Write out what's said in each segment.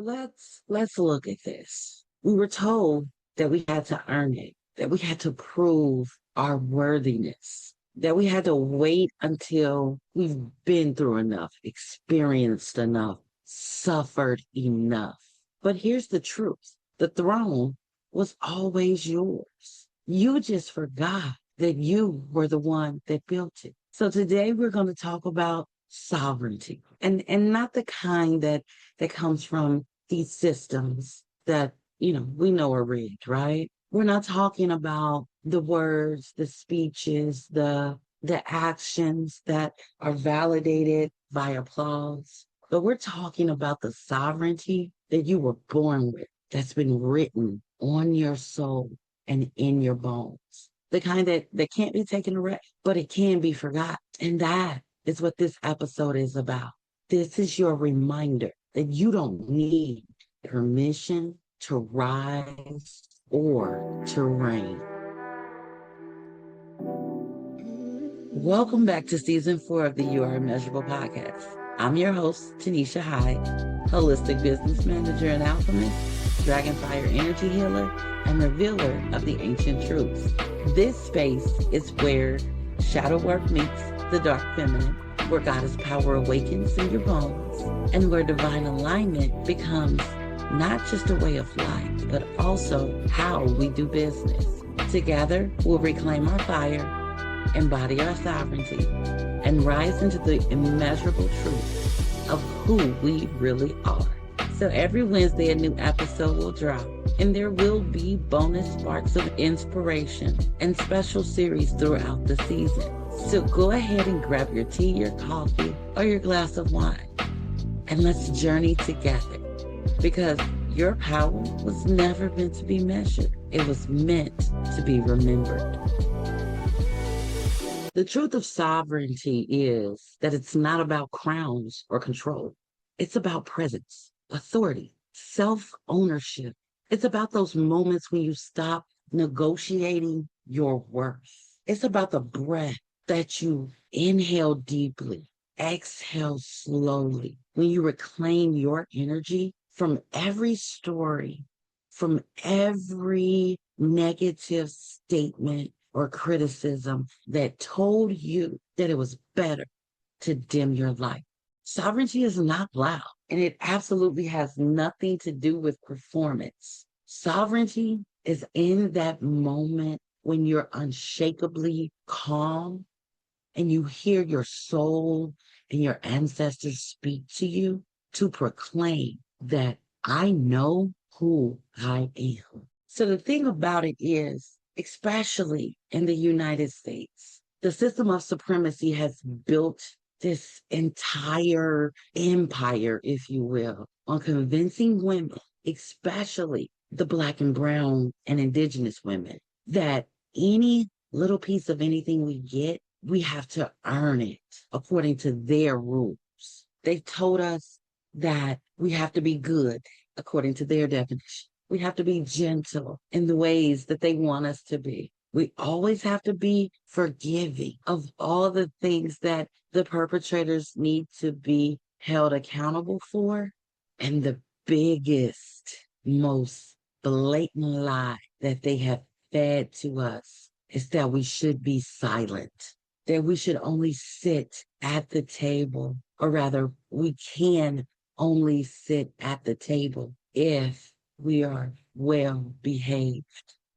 Let's look at this. We were told that we had to earn it, that we had to prove our worthiness, that we had to wait until we've been through enough, experienced enough, suffered enough. But here's the truth. The throne was always yours. You just forgot that you were the one that built it. So today we're going to talk about sovereignty and not the kind that comes from these systems that, we know are rigged, right? We're not talking about the words, the speeches, the actions that are validated by applause, but we're talking about the sovereignty that you were born with, that's been written on your soul and in your bones. The kind that can't be taken away, but it can be forgot. And that is what this episode is about. This is your reminder that you don't need permission to rise or to reign. Welcome back to season 4 of the You Are Immeasurable podcast. I'm your host, Tonesha Hyde, holistic business manager and alchemist, dragonfire energy healer, and revealer of the ancient truths. This space is where shadow work meets the dark feminine, where goddess power awakens in your bones, and where divine alignment becomes not just a way of life, but also how we do business. Together, we'll reclaim our fire, embody our sovereignty, and rise into the immeasurable truth of who we really are. So every Wednesday, a new episode will drop, and there will be bonus sparks of inspiration and special series throughout the season. So go ahead and grab your tea, your coffee, or your glass of wine, and let's journey together, because your power was never meant to be measured. It was meant to be remembered. The truth of sovereignty is that it's not about crowns or control. It's about presence, authority, self-ownership. It's about those moments when you stop negotiating your worth. It's about the breath that you inhale deeply, exhale slowly, when you reclaim your energy from every story, from every negative statement or criticism that told you that it was better to dim your light. Sovereignty is not loud, and it absolutely has nothing to do with performance. Sovereignty is in that moment when you're unshakably calm and you hear your soul and your ancestors speak to you to proclaim that I know who I am. So the thing about it is, especially in the United States, the system of supremacy has built this entire empire, if you will, on convincing women, especially the Black and Brown and Indigenous women, that any little piece of anything we get, we have to earn it according to their rules. They told us that we have to be good according to their definition. We have to be gentle in the ways that they want us to be. We always have to be forgiving of all the things that the perpetrators need to be held accountable for. And the biggest, most blatant lie that they have fed to us is that we should be silent, that we should only sit at the table, or rather, we can only sit at the table if we are well behaved.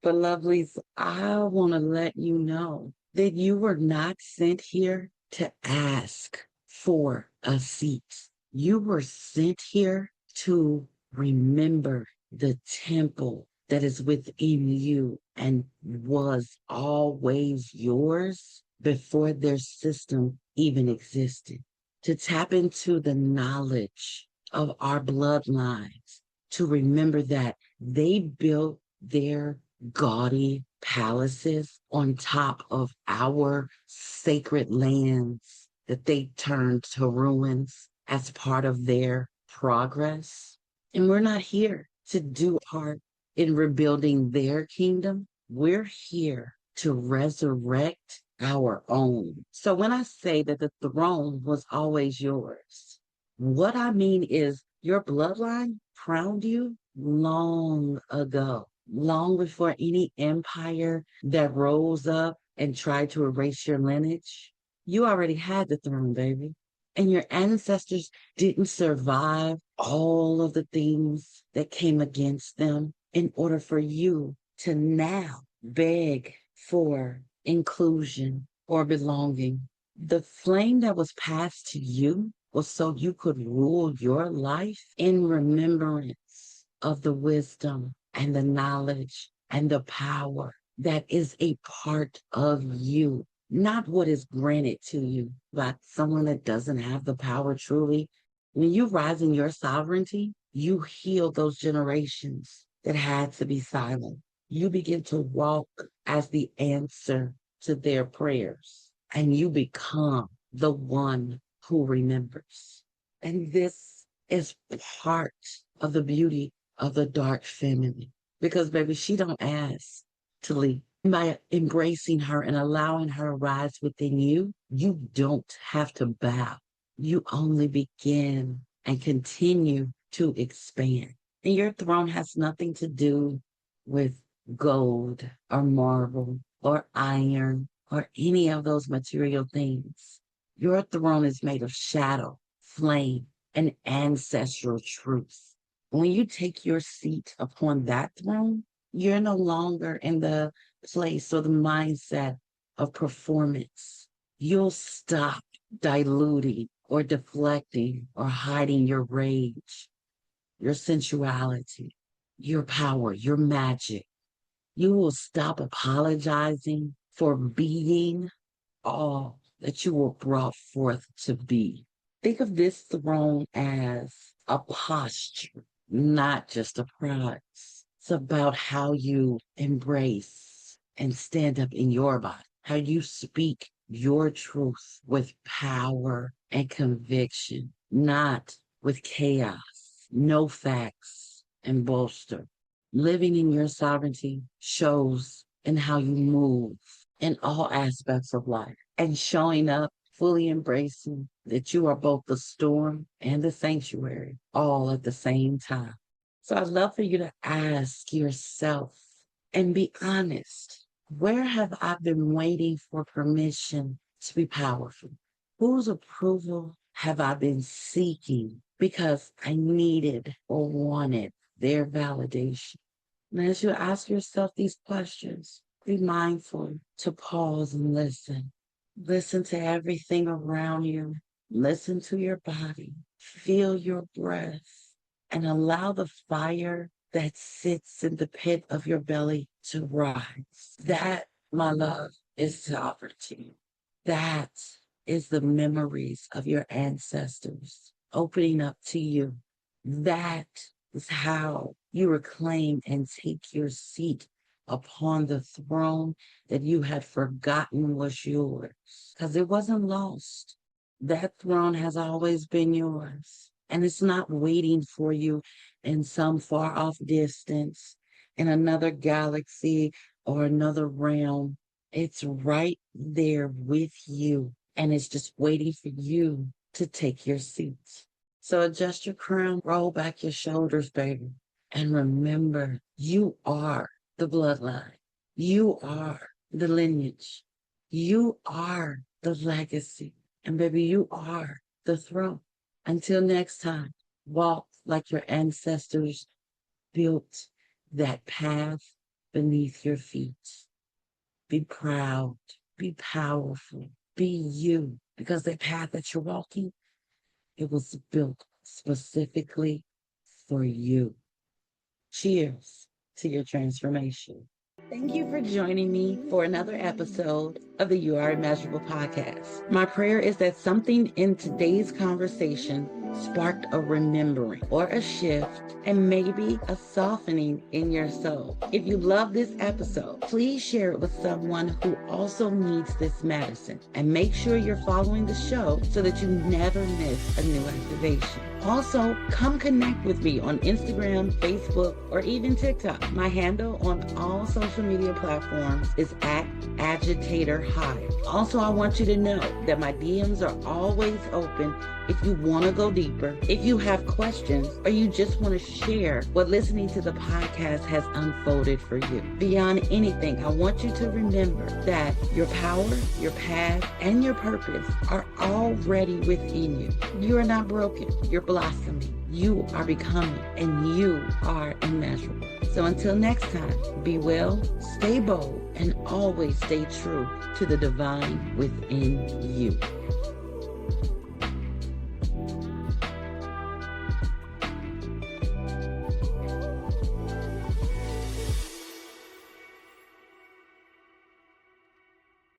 But lovelies, I want to let you know that you were not sent here to ask for a seat. You were sent here to remember the temple that is within you and was always yours before their system even existed. To tap into the knowledge of our bloodlines, to remember that they built their gaudy palaces on top of our sacred lands that they turned to ruins as part of their progress. And we're not here to do part in rebuilding their kingdom. We're here to resurrect our own. So when I say that the throne was always yours, what I mean is your bloodline crowned you long ago, long before any empire that rose up and tried to erase your lineage. You already had the throne, baby. And your ancestors didn't survive all of the things that came against them in order for you to now beg for inclusion or belonging. The flame that was passed to you was so you could rule your life in remembrance of the wisdom and the knowledge and the power that is a part of you, not what is granted to you by someone that doesn't have the power truly. When you rise in your sovereignty, you heal those generations that had to be silent. You begin to walk as the answer to their prayers, and you become the one who remembers. And this is part of the beauty of the dark feminine, because baby, she don't ask to leave. By embracing her and allowing her to rise within you, you don't have to bow. You only begin and continue to expand. And your throne has nothing to do with gold or marble or iron or any of those material things. Your throne is made of shadow, flame, and ancestral truth. When you take your seat upon that throne, you're no longer in the place or the mindset of performance. You'll stop diluting or deflecting or hiding your rage, your sensuality, your power, your magic. You will stop apologizing for being all that you were brought forth to be. Think of this throne as a posture, not just a prize. It's about how you embrace and stand up in your body, how you speak your truth with power and conviction, not with chaos, no facts and bolster. Living in your sovereignty shows in how you move in all aspects of life, and showing up fully embracing that you are both the storm and the sanctuary all at the same time. So I'd love for you to ask yourself and be honest. Where have I been waiting for permission to be powerful? Whose approval have I been seeking because I needed or wanted their validation? And as you ask yourself these questions, be mindful to pause and listen. Listen to everything around you. Listen to your body. Feel your breath and allow the fire that sits in the pit of your belly to rise. That, my love, is sovereignty. That is the memories of your ancestors opening up to you. That is how you reclaim and take your seat upon the throne that you had forgotten was yours, because it wasn't lost. That throne has always been yours, and it's not waiting for you in some far off distance, in another galaxy or another realm. It's right there with you, and it's just waiting for you to take your seat. So adjust your crown, roll back your shoulders, baby, and remember, you are the bloodline. You are the lineage. You are the legacy. And baby, you are the throne. Until next time, walk like your ancestors built that path beneath your feet. Be proud, be powerful, be you, because the path that you're walking, it was built specifically for you. Cheers to your transformation. Thank you for joining me for another episode of the You Are Immeasurable podcast. My prayer is that something in today's conversation sparked a remembering or a shift and maybe a softening in your soul. If you love this episode, please share it with someone who also needs this medicine, and make sure you're following the show so that you never miss a new activation. Also, come connect with me on Instagram, Facebook, or even TikTok. My handle on all social media platforms is @Agitator Hyde. Also, I want you to know that my DMs are always open If you want to go deeper, if you have questions, or you just want to share what listening to the podcast has unfolded for you. Beyond anything, I want you to remember that your power, your path, and your purpose are already within you. You are not broken. You're blossoming. You are becoming, and you are immeasurable. So until next time, be well, stay bold, and always stay true to the divine within you.